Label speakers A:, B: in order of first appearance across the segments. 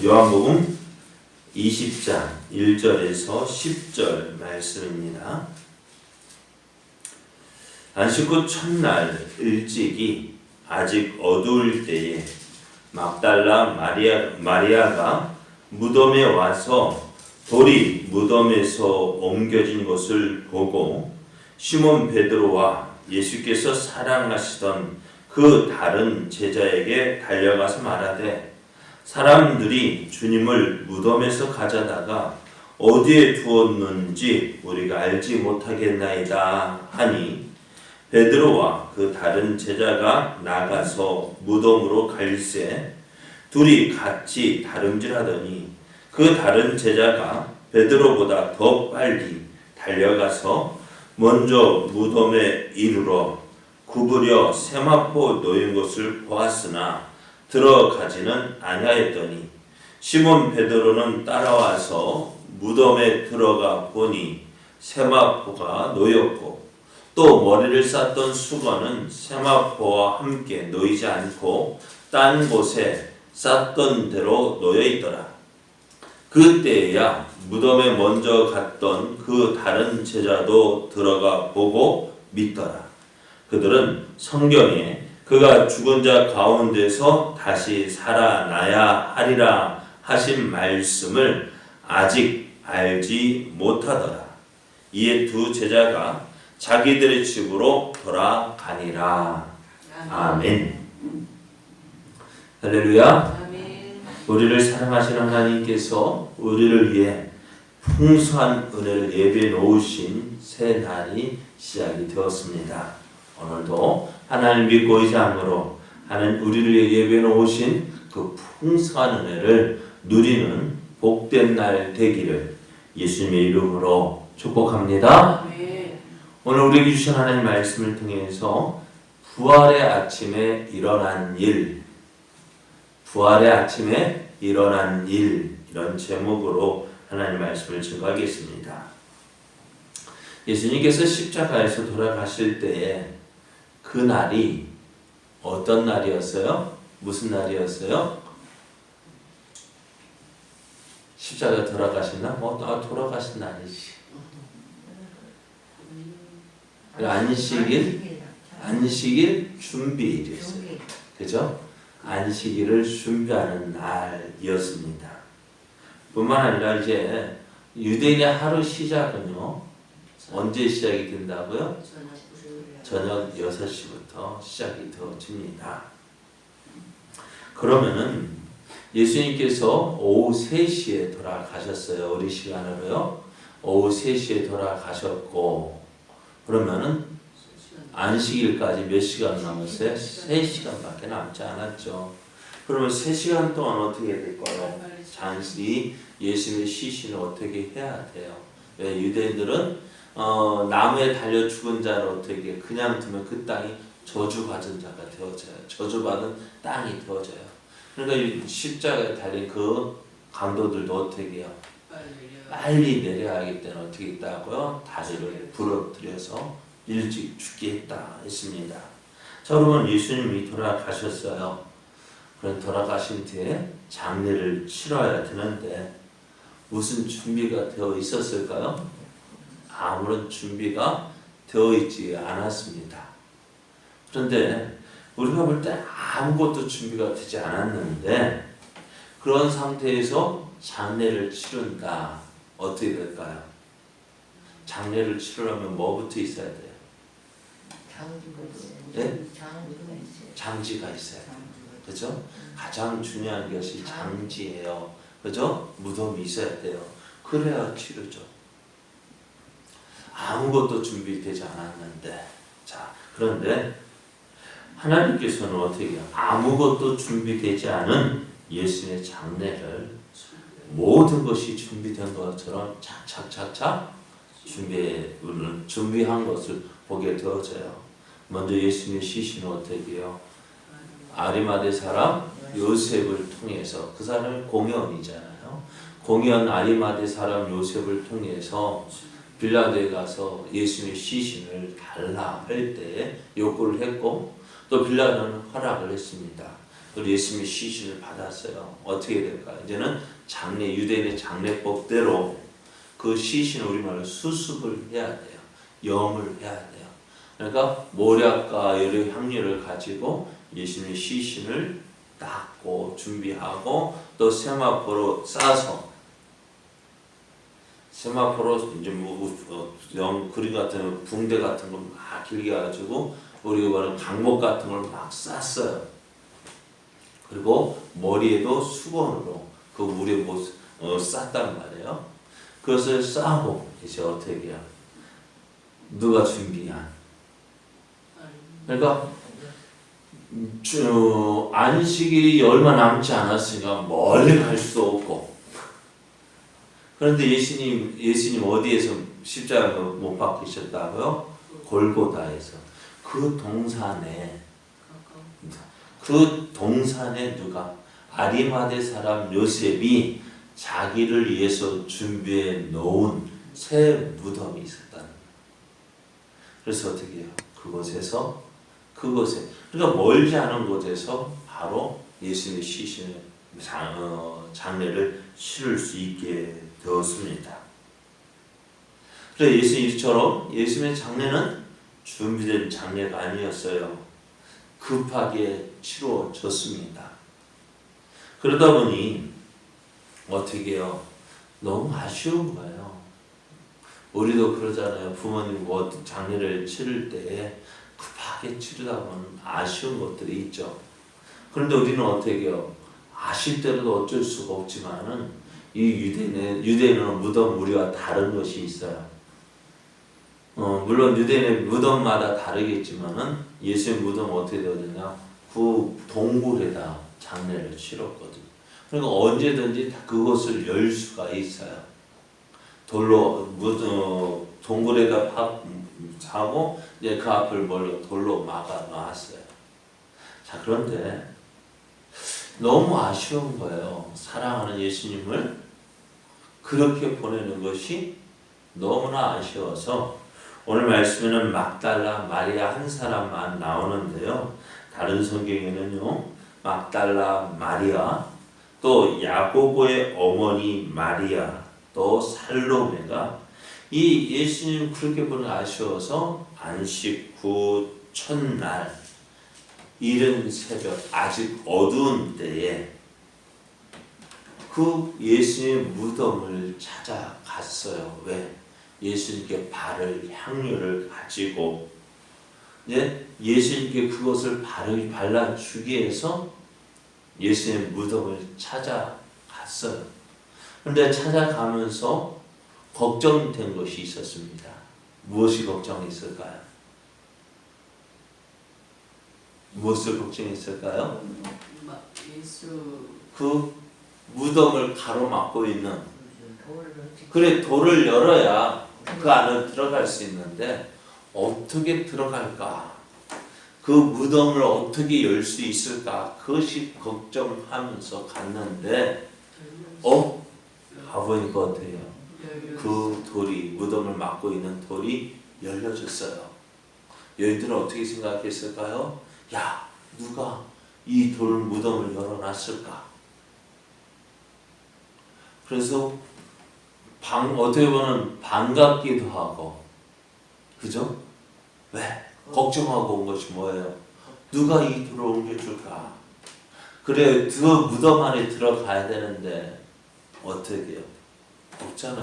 A: 요한복음 20장 1절에서 10절 말씀입니다. 안식 후 첫날 일찍이 아직 어두울 때에 막달라 마리아가 무덤에 와서 돌이 무덤에서 옮겨진 것을 보고 시몬 베드로와 예수께서 사랑하시던 그 다른 제자에게 달려가서 말하되 사람들이 주님을 무덤에서 가져다가 어디에 두었는지 우리가 알지 못하겠나이다 하니 베드로와 그 다른 제자가 나가서 무덤으로 갈새 둘이 같이 다름질하더니 그 다른 제자가 베드로보다 더 빨리 달려가서 먼저 무덤에 이르러 구부려 세마포 놓인 것을 보았으나 들어가지는 아니하였더니 시몬 베드로는 따라와서 무덤에 들어가 보니 세마포가 놓였고 또 머리를 쌌던 수건은 세마포와 함께 놓이지 않고 딴 곳에 쌌던 대로 놓여 있더라. 그때야 무덤에 먼저 갔던 그 다른 제자도 들어가 보고 믿더라. 그들은 성경에 그가 죽은 자 가운데서 다시 살아나야 하리라 하신 말씀을 아직 알지 못하더라. 이에 두 제자가 자기들의 집으로 돌아가니라. 아멘. 할렐루야.
B: 아멘.
A: 우리를 사랑하시는 하나님께서 우리를 위해 풍성한 은혜를 예비해 놓으신 새 날이 시작이 되었습니다. 오늘도 하나님 믿고 의지함으로 하나님 우리를 위해 예비해 놓으신 그 풍성한 은혜를 누리는 복된 날 되기를 예수님의 이름으로 축복합니다.
B: 아멘.
A: 오늘 우리에게 주신 하나님 말씀을 통해서 부활의 아침에 일어난 일, 부활의 아침에 일어난 일, 이런 제목으로 하나님 말씀을 증거하겠습니다. 예수님께서 십자가에서 돌아가실 때에 그 날이 어떤 날이었어요? 무슨 날이었어요? 십자가 돌아가신 날? 돌아가신 날이지. 안식일 준비일이었어요. 그죠? 안식일을 준비하는 날이었습니다. 뿐만 아니라 이제 유대인의 하루 시작은요, 언제 시작이 된다고요? 저녁 6시부터 시작이 되어집니다. 그러면은 예수님께서 오후 3시에 돌아가셨어요. 우리 시간으로요. 오후 3시에 돌아가셨고, 그러면은 안식일까지 몇 시간 남았어요? 3시간밖에 남지 않았죠. 그러면 3시간 동안 어떻게 될까요? 잠시 예수님의 시신을 어떻게 해야 돼요? 왜 유대인들은 나무에 달려 죽은 자를 어떻게 그냥 두면 그 땅이 저주받은 자가 되어져요. 저주받은 땅이 되어져요. 그러니까 십자가에 달린 그 강도들도 어떻게 해요? 빨리 내려야 하기 때문에 어떻게 했다고요? 다리를 부러뜨려서 일찍 죽게 했다 했습니다. 자, 그러면 예수님이 돌아가셨어요. 그럼 돌아가신 뒤에 장례를 치러야 되는데 무슨 준비가 되어 있었을까요? 아무런 준비가 되어 있지 않았습니다. 그런데 우리가 볼 때 아무것도 준비가 되지 않았는데 그런 상태에서 장례를 치른다. 어떻게 될까요? 장례를 치르려면 뭐부터 있어야 돼요? 네? 장지가 있어야 돼요. 그죠? 가장 중요한 것이 장지예요. 그죠? 무덤이 있어야 돼요. 그래야 치르죠. 아무것도 준비되지 않았는데, 자, 그런데 하나님께서는 어떻게 해요? 아무것도 준비되지 않은 예수님의 장례를 모든 것이 준비된 것처럼 착착착착 준비한 것을 보게 되어져요. 먼저 예수님의 시신은 어떻게 해요? 아리마대 사람 요셉을 통해서, 그 사람이 공연이잖아요. 공연 아리마대 사람 요셉을 통해서 빌라도에 가서 예수님의 시신을 달라 할 때 요구를 했고 또 빌라도는 허락을 했습니다. 그리고 예수님이 시신을 받았어요. 어떻게 될까? 이제는 유대인의 장례법대로 그 시신을 우리말로 수습을 해야 돼요. 염을 해야 돼요. 그러니까 모략과 여러 향료를 가지고 예수님의 시신을 닦고 준비하고 또 세마포로 싸서 세마포로 이제 그림 같은 붕대 같은 걸 막 길게 가지고 우리가 말하는 강목 같은 걸 막 쌌어요. 그리고 머리에도 수건으로 그 물에 쌌단 말이에요. 그것을 싸고 이제 어떻게 해요? 누가 준비한? 그러니까 안식일이 얼마 남지 않았으니까 멀리 갈 수 없고, 그런데 예수님 어디에서 십자가 못 박히셨다고요? 골고다에서. 그 동산에 누가? 아리마대 사람 요셉이 자기를 위해서 준비해 놓은 새 무덤이 있었다는 거예요. 그래서 어떻게 해요? 그곳에 그러니까 멀지 않은 곳에서 바로 예수님의 시신의 장례를 치를 수 있게 되었습니다. 그래서 예수님처럼 예수님의 장례는 준비된 장례가 아니었어요. 급하게 치루어졌습니다. 그러다 보니 어떻게 해요? 너무 아쉬운 거예요. 우리도 그러잖아요. 부모님 장례를 치를 때 급하게 치르다 보면 아쉬운 것들이 있죠. 그런데 우리는 어떻게 해요? 아쉽더라도 어쩔 수가 없지만은 이 유대인은 무덤 우리와 다른 것이 있어요. 물론 유대인의 무덤마다 다르겠지만은 예수의 무덤은 어떻게 되었느냐? 그 동굴에다 장례를 치렀거든요. 그러니까 언제든지 그것을 열 수가 있어요. 동굴에다 자고 이제 그 앞을 돌로 막아 놨어요. 자, 그런데 너무 아쉬운 거예요. 사랑하는 예수님을 그렇게 보내는 것이 너무나 아쉬워서 오늘 말씀에는 막달라 마리아 한 사람만 나오는데요. 다른 성경에는요, 막달라 마리아, 또 야고보의 어머니 마리아, 또 살로메가 이 예수님 그렇게 보는 아쉬워서 안식 후 첫날 이른 새벽 아직 어두운 때에 그 예수님의 무덤을 찾아갔어요. 왜? 예수님께 바를 향료를 가지고 예수님께 그것을 발라주기 위해서 예수님의 무덤을 찾아갔어요. 그런데 찾아가면서 걱정된 것이 있었습니다. 무엇이 걱정이 있을까요? 무엇을 걱정했을까요? 그 무덤을 가로막고 있는 돌을 열어야 그 안을 들어갈 수 있는데 어떻게 들어갈까? 그 무덤을 어떻게 열 수 있을까? 그것이 걱정하면서 갔는데 가보니까 어때요? 그 돌이 무덤을 막고 있는 돌이 열려졌어요. 여인들은 어떻게 생각했을까요? 야, 누가 이 돌 무덤을 열어놨을까? 그래서 어떻게 보면 반갑기도 하고, 그죠? 왜? 걱정하고 온 것이 뭐예요? 누가 이 돌을 옮겨줄까? 그래, 그 무덤 안에 들어가야 되는데 어떻게 해요? 없잖아.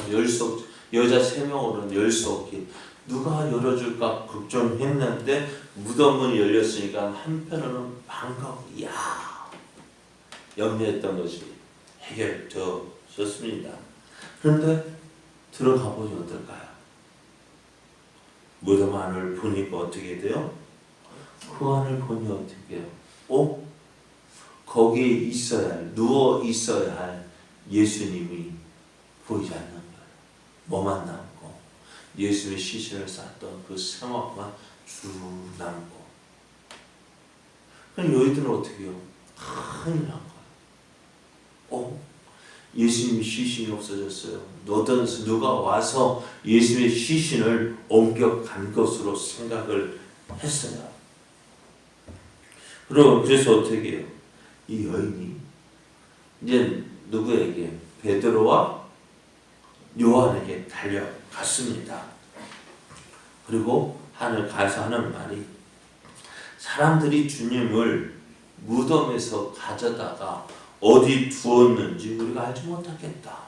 A: 여자 3명으로는 열 수 없기. 누가 열어줄까 걱정했는데 무덤문이 열렸으니까 한편으로는 반가워. 이야, 염려했던 것이 해결되었습니다. 그런데 들어가 보니 어떨까요? 무덤 안을 보니까 어떻게 돼요? 그 안을 보니 어떻게 해요? 거기에 누워 있어야 할 예수님이 보이지 않는 거예요. 뭐만 남고 예수의 시신을 쌌던 그 세마포만 쭉 남고. 그럼 여인들은 어떻게 해요? 큰일 난 거예요. 예수님의 시신이 없어졌어요. 누가 와서 예수님의 시신을 옮겨간 것으로 생각을 했어요. 그래서 어떻게 해요? 이 여인이 이제 누구에게? 베드로와 요한에게 달려갔습니다. 그리고 가서 하는 말이 사람들이 주님을 무덤에서 가져다가 어디 두었는지 우리가 알지 못하겠다.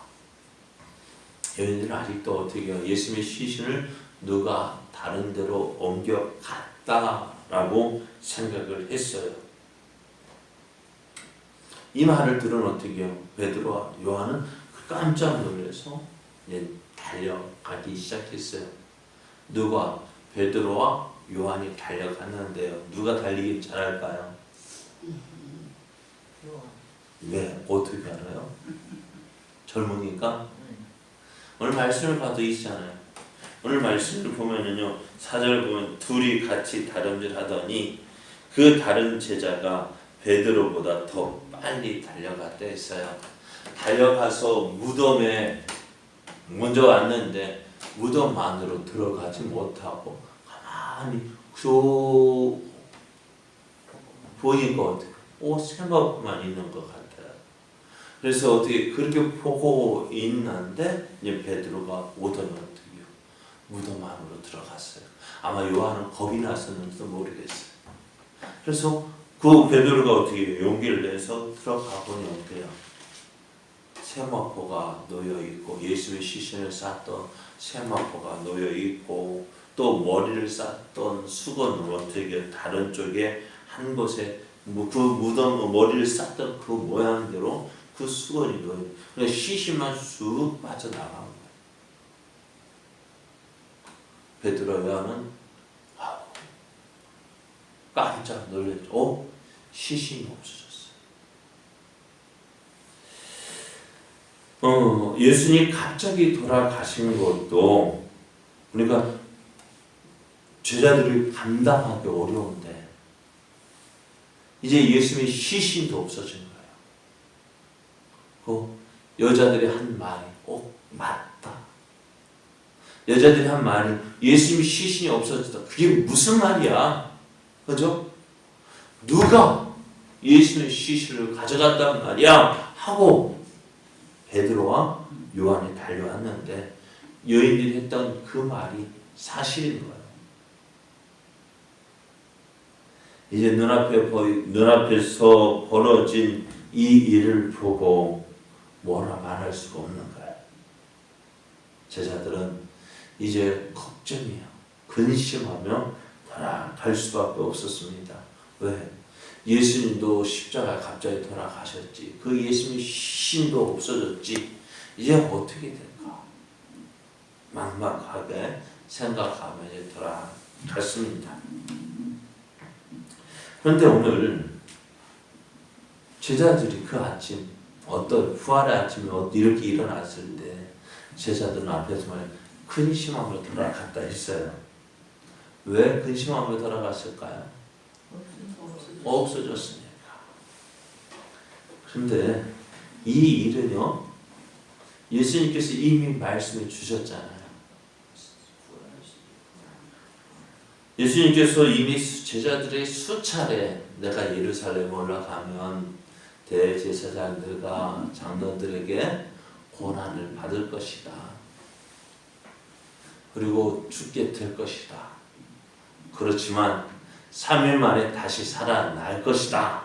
A: 여인들은 아직도 어떻게 해요? 예수님의 시신을 누가 다른 데로 옮겨갔다라고 생각을 했어요. 이 말을 들은 어떻게 해요? 베드로와 요한은 깜짝 놀라서 이제 달려가기 시작했어요. 누가? 베드로와 요한이 달려갔는데요. 누가 달리기 잘할까요? 왜? 어떻게 알아요? 젊으니까? 오늘 말씀을 봐도 있잖아요. 오늘 말씀을 보면은요, 4절 보면 둘이 같이 다름질하더니 그 다른 제자가 베드로보다 더 빨리 달려갔다 했어요. 달려가서 무덤에 먼저 왔는데 무덤 안으로 들어가지 못하고 가만히 보니까 어떻게 옷 세마만 있는 것 같아요. 그래서 어떻게 그렇게 보고 있는데 이제 베드로가 오더니 어떻게 무덤 안으로 들어갔어요. 아마 요한은 겁이 났었는지도 모르겠어요. 그래서 그 베드로가 어떻게 용기를 내서 들어가 보니 어때요? 세마포가 놓여 있고 예수의 시신을 쌌던 세마포가 놓여 있고 또 머리를 쌌던 수건으로 어떻게 다른 쪽에 한 곳에 그 무덤 머리를 쌌던 그 모양대로 그 수건이 놓여 있고 시신만 쑥 빠져나간 거예요. 베드로 요한은 깜짝 놀랐죠. 시신이 없어졌어요. 예수님이 갑자기 돌아가신 것도 우리가 제자들이 감당하기 어려운데 이제 예수님의 시신도 없어진 거예요. 그 여자들이 한 말이 맞다. 여자들이 한 말이 예수님의 시신이 없어졌다. 그게 무슨 말이야? 그죠? 누가 예수님의 시신을 가져갔단 말이야? 하고 베드로와 요한이 달려왔는데 여인들이 했던 그 말이 사실인 거예요. 이제 눈앞에서 벌어진 이 일을 보고 뭐라 말할 수가 없는 거예요. 제자들은 이제 걱정이에요. 근심하며 돌아갈 수밖에 없었습니다. 왜? 예수님도 십자가에 갑자기 돌아가셨지. 그 예수님의 신도 없어졌지. 이제 어떻게 될까? 막막하게 생각하며 이제 돌아갔습니다. 그런데 오늘 제자들이 그 아침 부활의 아침에 이렇게 일어났을 때 제자들은 앞에서 말해 근심하며 돌아갔다 했어요. 왜 근심하며 돌아갔을까요? 없어졌으니까. 그런데 이 일은요, 예수님께서 이미 말씀해 주셨잖아요. 예수님께서 이미 제자들의 수차례 내가 예루살렘 올라가면 대제사장들과 장로들에게 고난을 받을 것이다. 그리고 죽게 될 것이다. 그렇지만 3일 만에 다시 살아날 것이다.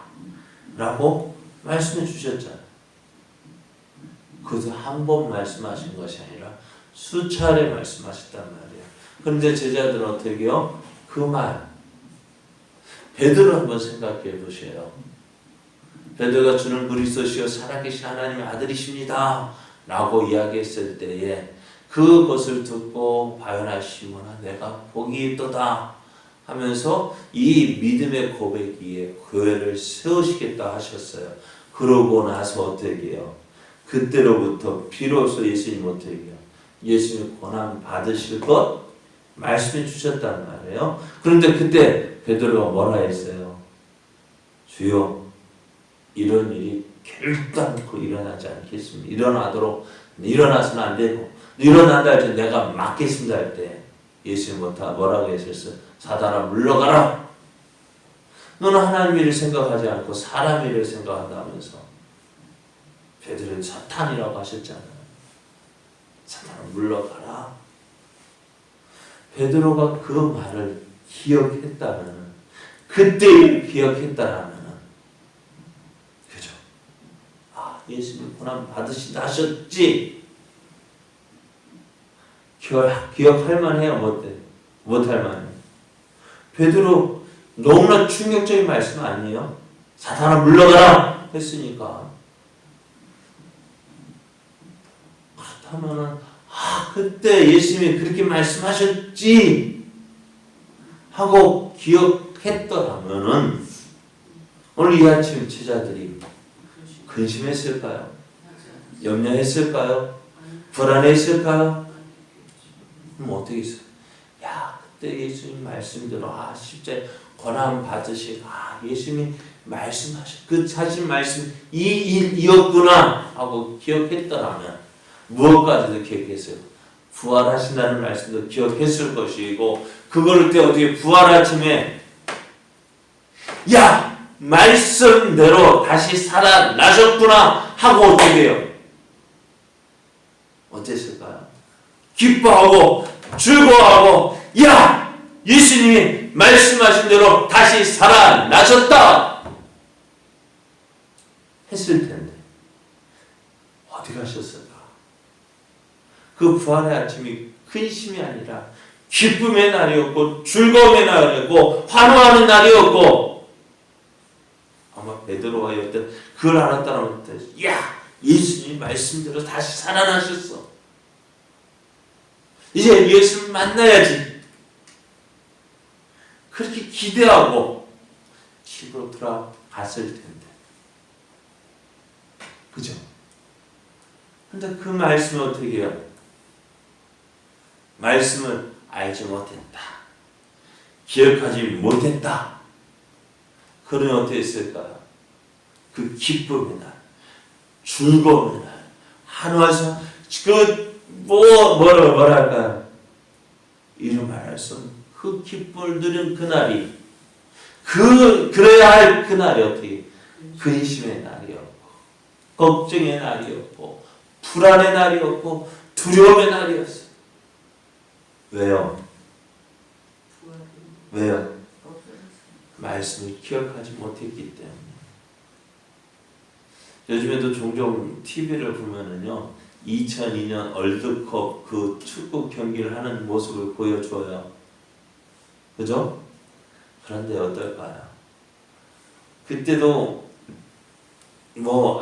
A: 라고 말씀해 주셨잖아요. 그것도 한 번 말씀하신 것이 아니라 수차례 말씀하셨단 말이에요. 그런데 제자들은 어떻게 해요? 그 말 베드로 한번 생각해 보세요. 베드로가 주는 그리스도시요 살아계신 하나님의 아들이십니다. 라고 이야기했을 때에 그것을 듣고 바요나 시몬아 내가 복이 있도다 하면서 이 믿음의 고백기에 교회를 세우시겠다 하셨어요. 그러고 나서 어떻게 해요? 그때로부터 비로소 예수님 어떻게 해요? 예수님 고난 받으실 것 말씀해 주셨단 말이에요. 그런데 그때 베드로가 뭐라 했어요? 주여 이런 일이 결단코 일어나지 않겠습니다. 일어나서는 안 되고 일어난다 할 때 내가 막겠습니다 할 때 예수님 뭐라고 했었어요? 사단아 물러가라. 너는 하나님 일을 생각하지 않고 사람 일을 생각한다면서. 베드로는 사탄이라고 하셨잖아요. 사탄아 물러가라. 베드로가 그 말을 기억했다면, 그때 기억했다라면, 그죠? 아, 예수님 고난 받으시다 하셨지. 기억할 만해요, 못할 만해요. 베드로 너무나 충격적인 말씀 아니에요? 사탄아 물러가라 했으니까. 그렇다면은 그때 예수님이 그렇게 말씀하셨지 하고 기억했더라면은 오늘 이 아침 제자들이 근심했을까요? 염려했을까요? 불안했을까요? 그럼 어떻게 했어요? 야, 그때 예수님 말씀대로 10절 고난 받으시고 예수님이 말씀하신 그 하신 말씀 이 일이었구나 하고 기억했더라면 무엇까지도 기억했어요? 부활하신다는 말씀도 기억했을 것이고, 그거를 때 어떻게 부활 아침에 야! 말씀대로 다시 살아나셨구나 하고 어떻게 해요? 어땠을까요? 기뻐하고 즐거워하고 야! 예수님이 말씀하신 대로 다시 살아나셨다 했을 텐데 어디 가셨을까? 그 부활의 아침이 근심이 아니라 기쁨의 날이었고 즐거움의 날이었고 환호하는 날이었고, 아마 베드로와 여때 그걸 알았다면 야! 예수님 말씀대로 다시 살아나셨어. 이제 예수님 만나야지. 그렇게 기대하고 집으로 돌아갔을 텐데. 그죠? 근데 그 말씀을 어떻게 해요? 말씀을 알지 못했다. 기억하지 못했다. 그러면 어떻게 했을까요? 그 기쁨의 날, 즐거움의 날, 한화서 뭐랄까요? 이름 말할 수 없는 그 기쁨을 누린 그날이, 그래야 할 그날이 어떻게 근심의 날이었고, 걱정의 날이었고, 불안의 날이었고, 두려움의 날이었어요. 왜요? 왜요? 말씀을 기억하지 못했기 때문에. 요즘에도 종종 TV를 보면은요, 2002년 월드컵 그 축구 경기를 하는 모습을 보여줘요. 그죠? 그런데 어떨까요? 그때도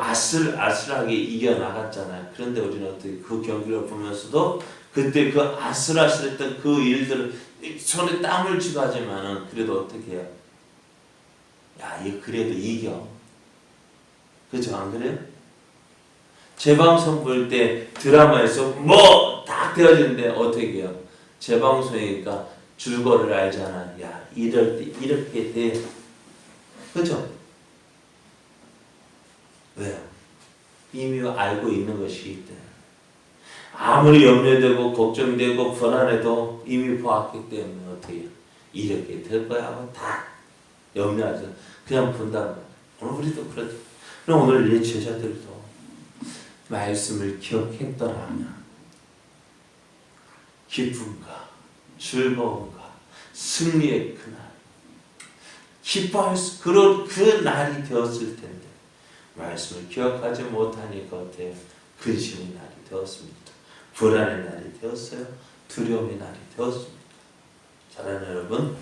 A: 아슬아슬하게 이겨나갔잖아요. 그런데 우리는 어떻게 그 경기를 보면서도 그때 그 아슬아슬했던 그 일들을 손에 땀을 쥐고 하지만은 그래도 어떻게 해요? 야, 이거 그래도 이겨. 그죠? 안 그래요? 재방송 볼 때 드라마에서 딱 되어지는데 어떻게 해요? 재방송이니까 줄거리를 알잖아. 야, 이럴 때 이렇게 돼. 그죠? 왜요? 이미 알고 있는 것이기 때문에. 아무리 염려되고 걱정되고 불안해도 이미 보았기 때문에 어떻게 해요? 이렇게 될 거야 하고 다 염려하죠. 그냥 본단 말이에요. 오늘 우리도 그렇죠. 그럼 오늘 이 제자들도 말씀을 기억했더라면 기쁨과 즐거움과 승리의 그날, 기뻐할 그런 그 날이 되었을 텐데 말씀을 기억하지 못하니까 어때요? 근심의 날이 되었습니다. 불안의 날이 되었어요. 두려움의 날이 되었습니다. 사랑하는 여러분,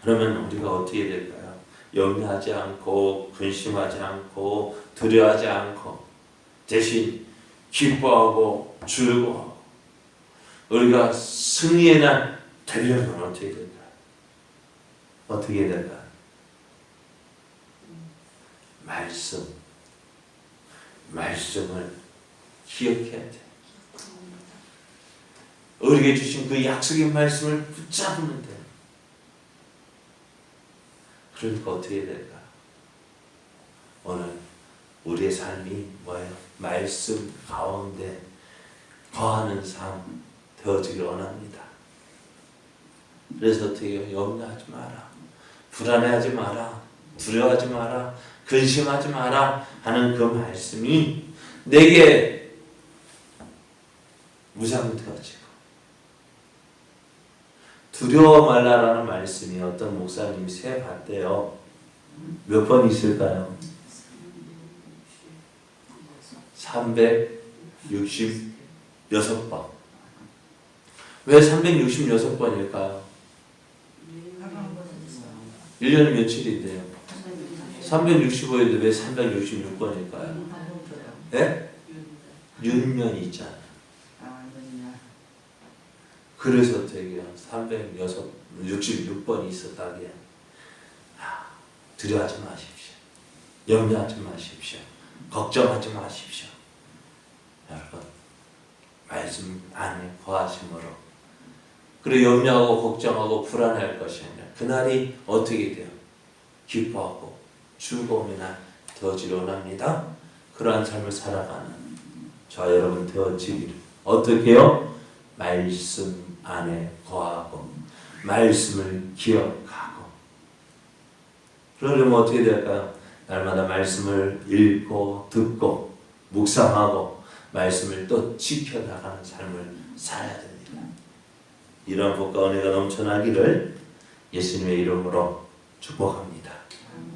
A: 그러면 우리가 어떻게 될까요? 염려하지 않고 근심하지 않고 두려워하지 않고 대신 기뻐하고 즐거워하고 우리가 승리의 날 되려면 어떻게 될까요? 어떻게 될까요? 말씀을 기억해야 돼. 우리에게 주신 그 약속의 말씀을 붙잡으면 돼. 그러니까 어떻게 될까? 오늘 우리의 삶이 뭐예요? 말씀 가운데 거하는 삶 되어지길 원합니다. 그래서 어떻게 해요? 염려하지 마라. 불안해하지 마라, 두려워하지 마라, 근심하지 마라 하는 그 말씀이 내게 무장되어지고, 두려워 말라라는 말씀이 어떤 목사님이 세봤대요. 몇 번 있을까요? 366번. 왜 366번일까요? 1년이 며칠인데요? 365일인데 왜 366번일까요? 예? 윤년이 있잖아요. 그래서 되게 366번이 있었다기에 두려워하지 마십시오. 염려하지 마십시오. 걱정하지 마십시오. 여러분, 말씀 안에 거하심으로, 그리고 염려하고 걱정하고 불안할 것이 아니라 그날이 어떻게 돼요? 기뻐하고 즐거움의 날 되어지려 합니다. 그러한 삶을 살아가는 저와 여러분 되어지기를. 어떻게 해요? 말씀 안에 거하고 말씀을 기억하고. 그러려면 어떻게 될까요? 날마다 말씀을 읽고 듣고 묵상하고 말씀을 또 지켜나가는 삶을 살아야 됩니다. 이런 복과 은혜가 넘쳐나기를 예수님의 이름으로 축복합니다.